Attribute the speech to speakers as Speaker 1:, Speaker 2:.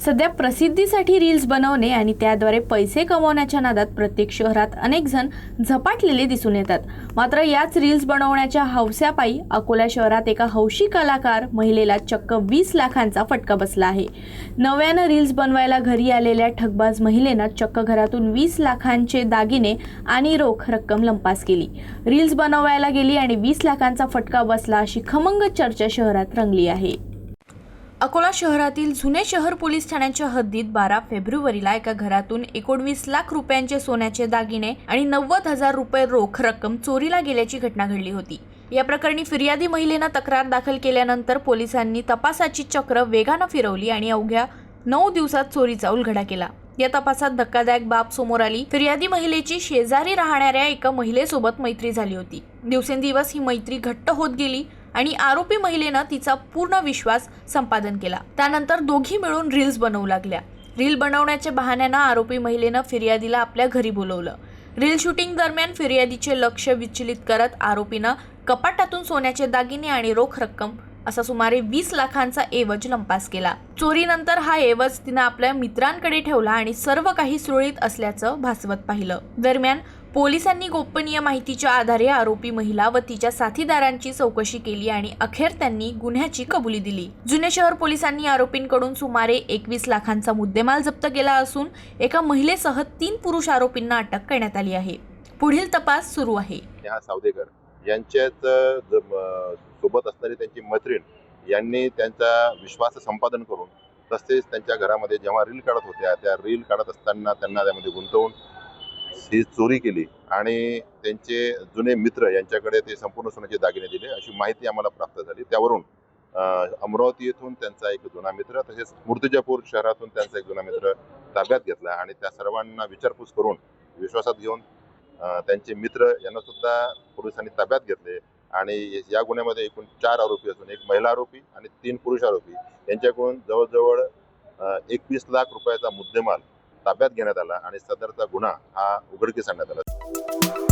Speaker 1: सध्या प्रसिद्धीसाठी रील्स बनवणे आणि त्याद्वारे पैसे कमवण्याच्या नादात प्रत्येक शहरात अनेक जण झपाटलेले दिसून येतात। मात्र याच रील्स बनवण्याच्या हौस्यापायी अकोला शहरात एका हौशी कलाकार महिलेला चक्क 20 लाखांचा फटका बसला आहे। नव्यानं रील्स बनवायला घरी आलेल्या ठगबाज महिलेनं चक्क घरातून 20 लाखांचे दागिने आणि रोख रक्कम लंपास केली। रील्स बनवायला गेली आणि 20 लाखांचा फटका बसला अशी खमंग चर्चा शहरात रंगली आहे। अकोला शहरातील जुने शहर पोलीस ठाण्याच्या हद्दीत 12 फेब्रुवारीला एका घरातून 19 लाख रुपयांचे सोन्याचे दागिने आणि 90,000 रुपये रोख रक्कम चोरीला गेल्याची घटना घडली होती। या प्रकरणी फिर्यादी महिलेनं तक्रार दाखल केल्यानंतर पोलिसांनी तपासाची चक्र वेगानं फिरवली आणि अवघ्या 9 दिवसात चोरीचा उलगडा केला। या तपासात धक्कादायक बाब समोर आली। फिर्यादी महिलेची शेजारी राहणाऱ्या एका महिलेसोबत मैत्री झाली होती। दिवसेंदिवस ही मैत्री घट्ट होत गेली आणि आरोपी महिलेनं तिचा पूर्ण विश्वास संपादन केला। त्यानंतर दोघी मिळून रील्स बनवू लागल्या। रील बनवण्याच्या बहाण्यानं आरोपी महिलेनं फिर्यादीला आपल्या घरी बोलवलं। रील शूटिंग दरम्यान फिर्यादीचे लक्ष विचलित करत आरोपीनं कपाटातून सोन्याचे दागिने आणि रोख रक्कम असा सुमारे 20 लाखांचा एवज लंपास केला। चोरीनंतर हा एवज तिनं आपल्या मित्रांकडे ठेवला आणि सर्व काही सुरळीत असल्याचं भासवत पाहिलं। दरम्यान पोलिसांनी गोपनीय माहितीच्या आधारे आरोपी महिला व तिच्या साथीदारांची चौकशी केली आणि अखेर त्यांनी गुन्ह्याची कबुली दिली। जुने शहर पोलिसांनी आरोपींकडून सुमारे 21 लाखांचा मुद्देमाल जप्त केला असून एका महिलेसह 3 पुरुष आरोपींना अटक करण्यात आली आहे। पुढील तपास सुरू आहे।
Speaker 2: सावदेकर यांच्यात सोबत असणारी त्यांची मैत्रीण यांनी त्यांचा विश्वास संपादन करून तसेच त्यांच्या घरामध्ये जेव्हा रील काढत होत्या त्या रील काढत असताना त्यांना त्यामध्ये गुंतवून ही चोरी केली आणि त्यांचे जुने मित्र यांच्याकडे ते संपूर्ण सोन्याचे दागिने दिले अशी माहिती आम्हाला प्राप्त झाली। त्यावरून अमरावती येथून त्यांचा एक जुना मित्र तसेच मूर्तिजापूर शहरातून त्यांचा एक जुना मित्र ताब्यात घेतला आणि त्या सर्वांना विचारपूस करून विश्वासात घेऊन त्यांचे मित्र यांना सुद्धा पोलिसांनी ताब्यात घेतले आणि या गुन्ह्यामध्ये एकूण 4 आरोपी असून एक महिला आरोपी आणि 3 पुरुष आरोपी यांच्याकडून जवळजवळ 21 लाख रुपयाचा मुद्देमाल ताब्यात घेण्यात आला आणि सदरचा गुन्हा हा उघडकीस आणण्यात आला।